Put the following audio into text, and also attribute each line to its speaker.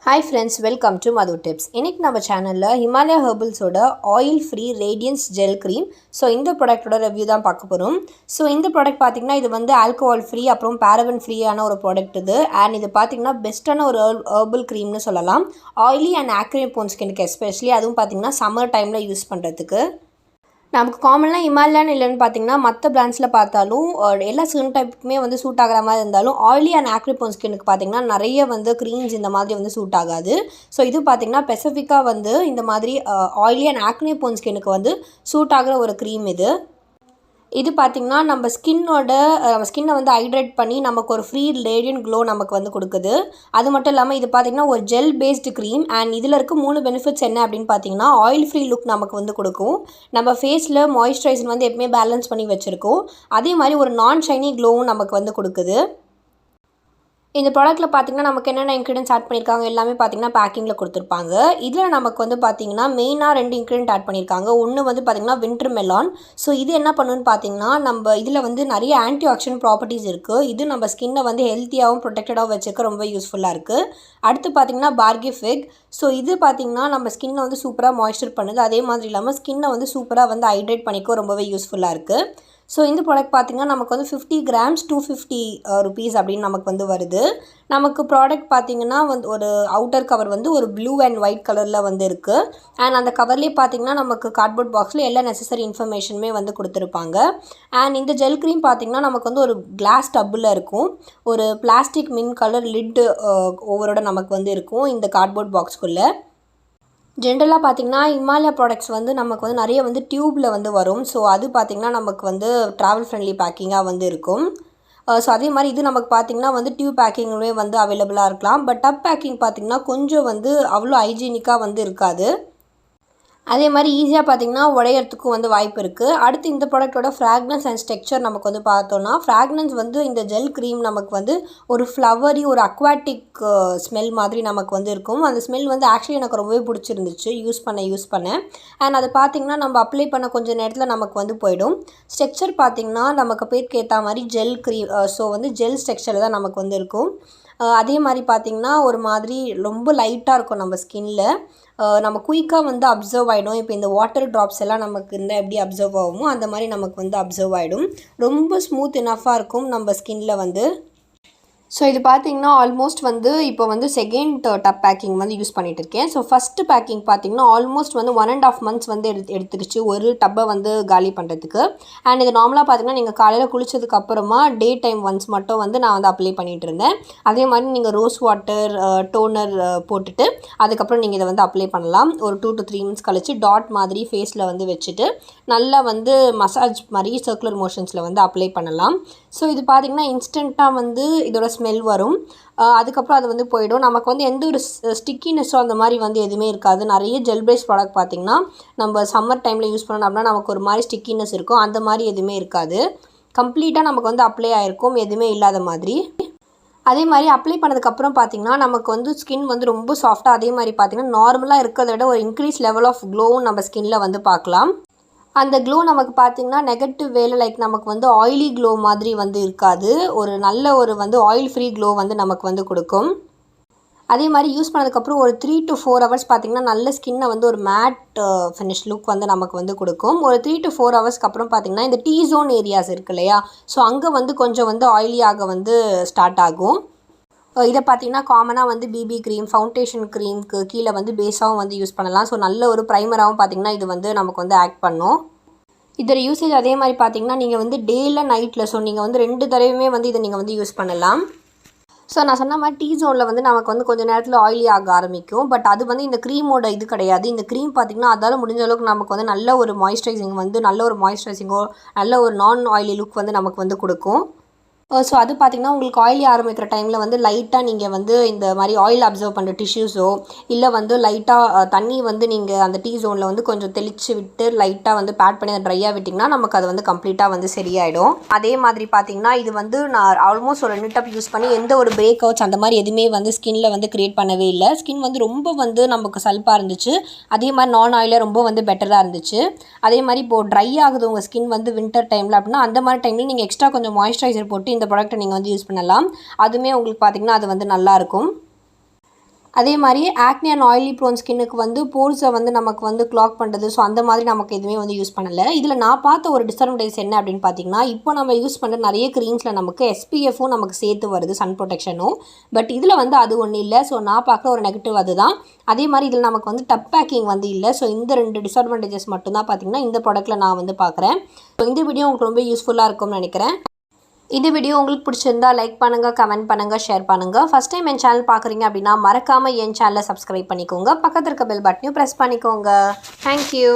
Speaker 1: Hi friends, welcome to Madhu Tips. இன்னைக்கு நம்ம சேனல்ல ஹிமாலயா ஹெர்பல்ஸோட oil free radiance gel cream. So இந்த ப்ராடக்ட்டோட ரிவ்யூ தான் பார்க்க போகிறோம். ஸோ இந்த ப்ராடக்ட் பார்த்தீங்கன்னா இது வந்து ஆல்கோஹால் ஃப்ரீ அப்புறம் பேரபன் ஃப்ரீயான ஒரு ப்ராடக்ட் இது. அண்ட் இது பார்த்தீங்கன்னா பெஸ்ட்டான ஒரு ஹெர்பல் க்ரீம்னு சொல்லலாம். ஆயிலி அண்ட் ஆக்னி ப்ரோன் ஸ்கின்னுக்கு எஸ்பெஷலி, அதுவும் பார்த்தீங்கன்னா சம்மர் டைமில் யூஸ் பண்ணுறதுக்கு. நமக்கு காமனாக ஹிமாலயான்னு இல்லைன்னு பார்த்தீங்கன்னா மற்ற பிராண்ட்ஸில் பார்த்தாலும் எல்லா ஸ்கின் டைப்புக்குமே வந்து சூட் ஆகிற மாதிரி இருந்தாலும் ஆயிலி அண்ட் ஆக்னி ப்ரோன் ஸ்கின்னுக்கு பார்த்தீங்கன்னா நிறைய வந்து க்ரீம்ஸ் இந்த மாதிரி வந்து சூட் ஆகாது. ஸோ இது பார்த்தீங்கன்னா ஸ்பெசிஃபிக்காக வந்து இந்த மாதிரி ஆயிலி அண்ட் ஆக்னி ப்ரோன் ஸ்கின்னுக்கு வந்து சூட் ஆகிற ஒரு க்ரீம் இது. இது பார்த்திங்கன்னா நம்ம ஸ்கின்னை வந்து ஹைட்ரேட் பண்ணி நமக்கு ஒரு ஃப்ரீ ரேடியன்ட் க்ளோ நமக்கு வந்து கொடுக்குது. அது மட்டும் இல்லாமல் இது பார்த்திங்கன்னா ஒரு ஜெல் பேஸ்டு க்ரீம். அண்ட் இதில் இருக்க 3 பெனிஃபிட்ஸ் என்ன அப்படின்னு பார்த்தீங்கன்னா, ஆயில் ஃப்ரீ லுக் நமக்கு வந்து கொடுக்கும். நம்ம ஃபேஸில் மாய்ஸ்சரைசர் வந்து எப்பவுமே பேலன்ஸ் பண்ணி வச்சுருக்கோம். அதே மாதிரி ஒரு நான் ஷைனி க்ளோவும் நமக்கு வந்து கொடுக்குது. இந்த ப்ராடக்ட்டில் பார்த்திங்கன்னா நமக்கு என்னென்ன இன்க்ரீடியன்ஸ் ஆட் பண்ணியிருக்காங்க எல்லாமே பார்த்திங்கன்னா பேக்கிங்கில் கொடுத்துருப்பாங்க. இதில் நமக்கு வந்து பார்த்திங்கன்னா மெயினாக 2 இன்க்ரீடியன்ட் ஆட் பண்ணியிருக்காங்க. ஒன்று வந்து பார்த்திங்கன்னா வின்டர் மெலான். ஸோ இது என்ன பண்ணுன்னு பார்த்திங்கன்னா, நம்ம இதில் வந்து நிறைய ஆன்டி ஆக்சிடென்ட் ப்ராப்பர்ட்டிஸ் இருக்குது. இது நம்ம ஸ்கின்னை வந்து ஹெல்த்தியாகவும் ப்ரொடெக்டடாகவும் வச்சுருக்க ரொம்ப யூஸ்ஃபுல்லாக இருக்குது. அடுத்து பார்த்திங்கன்னா பார்கிஃபிக். ஸோ இது பார்த்திங்கன்னா நம்ம ஸ்கின்னை வந்து சூப்பராக மாய்ஸ்சர் பண்ணுது. அதே மாதிரி இல்லாமல் ஸ்கின்னை வந்து சூப்பராக வந்து ஹைட்ரேட் பண்ணிக்க ரொம்பவே யூஸ்ஃபுல்லாக இருக்குது. ஸோ இந்த ப்ராடக்ட் பார்த்திங்கன்னா நமக்கு வந்து 50 கிராம்ஸ் 250 ருபீஸ் அப்படின்னு நமக்கு வந்து வருது. நமக்கு ப்ராடக்ட் பார்த்திங்கன்னா வந்து ஒரு அவுட்டர் கவர் வந்து ஒரு ப்ளூ அண்ட் ஒயிட் கலரில் வந்து இருக்குது. அண்ட் அந்த கவர்லேயே பார்த்திங்கன்னா நமக்கு கார்ட்போர்ட் பாக்ஸில் எல்லா நெசசரி இன்ஃபர்மேஷனுமே வந்து கொடுத்துருப்பாங்க. அண்ட் இந்த ஜெல் க்ரீம் பார்த்திங்கன்னா நமக்கு வந்து ஒரு கிளாஸ் டப்பில் இருக்கும். ஒரு பிளாஸ்டிக் மின் கலர் லிட்டு ஓவரோட நமக்கு வந்து இருக்கும் இந்த கார்ட்போர்ட் பாக்ஸ்குள்ளே. ஜென்ரலாக பார்த்திங்கன்னா ஹிமாலயா ப்ராடக்ட்ஸ் வந்து நமக்கு வந்து நிறைய வந்து டியூப்பில் வந்து வரும். ஸோ அது பார்த்திங்கன்னா நமக்கு வந்து ட்ராவல் ஃப்ரெண்ட்லி பேக்கிங்காக வந்து இருக்கும். ஸோ அதே மாதிரி இது நமக்கு பார்த்திங்கன்னா வந்து டியூப் பேக்கிங்குமே வந்து அவைலபிளாக இருக்கலாம். பட் டப் பேக்கிங் பார்த்திங்கன்னா கொஞ்சம் வந்து அவ்வளோ ஹைஜீனிக்காக வந்து இருக்காது. அதே மாதிரி ஈஸியாக பார்த்திங்கன்னா உடையறதுக்கும் வந்து வாய்ப்பு இருக்குது. அடுத்து இந்த ப்ராடக்ட்டோட ஃப்ராக்னன்ஸ் அண்ட் ஸ்ட்ரக்சர் நமக்கு வந்து பார்த்தோன்னா, ஃப்ராக்னன்ஸ் வந்து இந்த ஜெல் க்ரீம் நமக்கு வந்து ஒரு ஃப்ளவரி ஒரு அக்வாட்டிக் ஸ்மெல் மாதிரி நமக்கு வந்து இருக்கும். அந்த ஸ்மெல் வந்து ஆக்சுவலி எனக்கு ரொம்பவே பிடிச்சிருந்துச்சு யூஸ் பண்ண. அண்ட் அது பார்த்திங்கன்னா நம்ம அப்ளை பண்ண கொஞ்சம் நேரத்தில் நமக்கு வந்து போயிடும். ஸ்ட்ரக்சர் பார்த்திங்கன்னா நமக்கு பேருக்கு ஏற்ற மாதிரி ஜெல் க்ரீம், ஸோ வந்து ஜெல் ஸ்ட்ரக்சரில் தான் நமக்கு வந்து இருக்கும். அதே மாதிரி பார்த்திங்கன்னா ஒரு மாதிரி ரொம்ப லைட்டாக இருக்கும் நம்ம ஸ்கின்னில். நம்ம குயிக்காக வந்து அப்சர்வ் ஆகிடும். இப்போ இந்த வாட்டர் ட்ராப்ஸ் எல்லாம் நமக்கு இருந்தால் எப்படி அப்சர்வ் ஆகுமோ அந்த மாதிரி நமக்கு வந்து அப்சர்வ் ஆகிடும். ரொம்ப ஸ்மூத் இனஃபாக இருக்கும் நம்ம ஸ்கின்னில் வந்து. ஸோ இது பார்த்திங்கன்னா ஆல்மோஸ்ட் வந்து இப்போ வந்து செகண்ட் டப் பேக்கிங் வந்து யூஸ் பண்ணிகிட்டு இருக்கேன். ஸோ ஃபஸ்ட்டு பேக்கிங் பார்த்திங்கன்னா ஆல்மோஸ்ட் வந்து 1.5 months வந்து எடுத்துக்கிச்சு ஒரு டப்பை வந்து காலி பண்ணுறதுக்கு. அண்ட் இது நார்மலாக பார்த்திங்கன்னா நீங்கள் காலையில் குளித்ததுக்கு அப்புறமா டே டைம் ஒன்ஸ் மட்டும் வந்து நான் வந்து அப்ளை பண்ணிகிட்டு இருந்தேன். அதே மாதிரி நீங்கள் ரோஸ் வாட்டர் டோனர் போட்டுட்டு அதுக்கப்புறம் நீங்கள் இதை வந்து அப்ளை பண்ணலாம். ஒரு 2 to 3 minutes கழிச்சு டாட் மாதிரி ஃபேஸில் வந்து வச்சுட்டு நல்லா வந்து மசாஜ் மாதிரி சர்க்குலர் மோஷன்ஸில் வந்து அப்ளை பண்ணலாம். ஸோ இது பார்த்திங்கன்னா இன்ஸ்டண்ட்டாக வந்து இதோட ஸ்மெல் வரும். அதுக்கப்புறம் அது வந்து போயிடும். நமக்கு வந்து எந்த ஒரு ஸ்டிக்கினஸோ அந்த மாதிரி வந்து எதுவுமே இருக்காது. நிறைய ஜெல் பேஸ்ட் ப்ராடக்ட் பார்த்திங்கன்னா நம்ம சம்மர் டைமில் யூஸ் பண்ணோம் அப்படின்னா நமக்கு ஒரு மாதிரி ஸ்டிக்கினஸ் இருக்கும். அந்த மாதிரி எதுவுமே இருக்காது. கம்ப்ளீட்டாக நமக்கு வந்து அப்ளை ஆகிருக்கும் எதுவுமே இல்லாத மாதிரி. அதே மாதிரி அப்ளை பண்ணதுக்கப்புறம் பார்த்திங்கன்னா நமக்கு வந்து ஸ்கின் வந்து ரொம்ப சாஃப்டாக, அதே மாதிரி பார்த்திங்கன்னா நார்மலாக இருக்கிறத விட ஒரு இன்க்ரீஸ் லெவல் ஆஃப் க்ளோவும் நம்ம ஸ்கின்னில் வந்து பார்க்கலாம். அந்த க்ளோ நமக்கு பார்த்திங்கன்னா நெகட்டிவ் வேலை லைக் நமக்கு வந்து ஆயிலி க்ளோ மாதிரி வந்து இருக்காது. ஒரு நல்ல ஒரு வந்து ஆயில் ஃப்ரீ க்ளோ வந்து நமக்கு வந்து கொடுக்கும். அதே மாதிரி யூஸ் பண்ணதுக்கப்புறம் ஒரு 3 to 4 hours பார்த்திங்கன்னா நல்ல ஸ்கின்னை வந்து ஒரு மேட் ஃபினிஷ் லுக் வந்து நமக்கு வந்து கொடுக்கும். ஒரு 3 to 4 hours அப்புறம் பார்த்திங்கன்னா இந்த டீ ஜோன் ஏரியாஸ் இருக்கு இல்லையா, ஸோ அங்கே வந்து கொஞ்சம் வந்து ஆயிலியாக வந்து ஸ்டார்ட் ஆகும். இதை பார்த்திங்கன்னா காமனாக வந்து பிபி க்ரீம், ஃபவுண்டேஷன் க்ரீம்க்கு கீழே வந்து பேஸாகவும் வந்து யூஸ் பண்ணலாம். ஸோ நல்ல ஒரு ப்ரைமராகவும் பார்த்திங்கன்னா இது வந்து நமக்கு வந்து ஆக்ட் பண்ணும். இதோட யூசேஜ் அதே மாதிரி பார்த்திங்கன்னா நீங்கள் வந்து டேயில் நைட்டில், ஸோ நீங்கள் வந்து 2 தடவையுமே வந்து இதை நீங்கள் வந்து யூஸ் பண்ணலாம். ஸோ நான் சொன்ன மாதிரி டீ ஜோனில் வந்து நமக்கு வந்து கொஞ்சம் நேரத்தில் ஆயிலி ஆக ஆரம்பிக்கும். பட் அது வந்து இந்த க்ரீமோட இது கிடையாது. இந்த க்ரீம் பார்த்திங்கன்னா அதால் முடிஞ்ச அளவுக்கு நமக்கு வந்து நல்ல ஒரு மாய்ஸ்சரைசிங்கோ நல்ல ஒரு நான் ஆயிலி லுக் வந்து நமக்கு வந்து கொடுக்கும். ஸோ அது பார்த்திங்கன்னா உங்களுக்கு ஆயிலி ஆரம்பிக்கிற டைமில் வந்து லைட்டாக நீங்கள் வந்து இந்த மாதிரி ஆயில் அப்சர்வ் பண்ணுற டிஷ்யூஸோ இல்லை வந்து லைட்டாக தண்ணி வந்து நீங்கள் அந்த டீ ஜோனில் வந்து கொஞ்சம் தெளித்து விட்டு லைட்டாக வந்து பேட் பண்ணி அதை ட்ரையாக விட்டிங்கன்னா நமக்கு அது வந்து கம்ப்ளீட்டாக வந்து சரியாயிடும். அதே மாதிரி பார்த்திங்கன்னா இது வந்து நான் ஆல்மோஸ்ட் ஒரு 2 டப் யூஸ் பண்ணி எந்த ஒரு பிரேக் அவுட்ஸ் அந்த மாதிரி எதுவுமே வந்து ஸ்கின்னில் வந்து க்ரியேட் பண்ணவே இல்லை. ஸ்கின் வந்து ரொம்ப வந்து நமக்கு சல்பாக இருந்துச்சு. அதே மாதிரி நான் ஆயிலாக ரொம்ப வந்து பெட்டராக இருந்துச்சு. அதே மாதிரி இப்போது ட்ரை ஆகுது உங்கள் ஸ்கின் வந்து வின்டர் டைமில் அப்படின்னா அந்த மாதிரி டைமில் நீங்கள் எக்ஸ்ட்ரா கொஞ்சம் மாய்ஸ்சரைசர் போட்டு இந்த ப்ராடக்ட்டை நீங்கள் வந்து யூஸ் பண்ணலாம். அதுவுமே உங்களுக்கு பார்த்திங்கன்னா அது வந்து நல்லாயிருக்கும். அதே மாதிரி ஆக்னி அண்ட் ஆயிலி ப்ரோன் ஸ்கின்னுக்கு வந்து போர்ஸை வந்து நமக்கு வந்து கிளாக் பண்ணுறது. ஸோ அந்த மாதிரி நமக்கு எதுவுமே வந்து யூஸ் பண்ணலை. இதில் நான் பார்த்த ஒரு டிஸ்அட்வான்டேஜ் என்ன அப்படின்னு பார்த்தீங்கன்னா, இப்போ நம்ம யூஸ் பண்ணுற நிறைய க்ரீம்ஸில் நமக்கு SPFும் நமக்கு சேர்த்து வருது, சன் ப்ரொடெக்ஷனும். பட் இதில் வந்து அது ஒன்றும் இல்லை. ஸோ நான் பார்க்குற ஒரு நெகட்டிவ் அதுதான். அதே மாதிரி இதில் நமக்கு வந்து டப் பேக்கிங் வந்து இல்லை. ஸோ இந்த 2 டிஸ்அட்வான்டேஜஸ் மட்டும்தான் பார்த்தீங்கன்னா இந்த ப்ராடக்ட்டில் நான் வந்து பார்க்குறேன். ஸோ இந்த வீடியோ உங்களுக்கு ரொம்ப யூஸ்ஃபுல்லாக இருக்கும்னு நினைக்கிறேன். இந்த வீடியோ உங்களுக்கு பிடிச்சிருந்தா லைக் பண்ணுங்கள், கமெண்ட் பண்ணுங்கள், ஷேர் பண்ணுங்கள். ஃபஸ்ட் டைம் என் சேனல் பார்க்குறீங்க அப்படின்னா மறக்காமல் என் சேனலை சப்ஸ்கிரைப் பண்ணிக்கோங்க. பக்கத்தில் இருக்க பெல் பட்டனையும் ப்ரெஸ் பண்ணிக்கோங்க. தேங்க்யூ.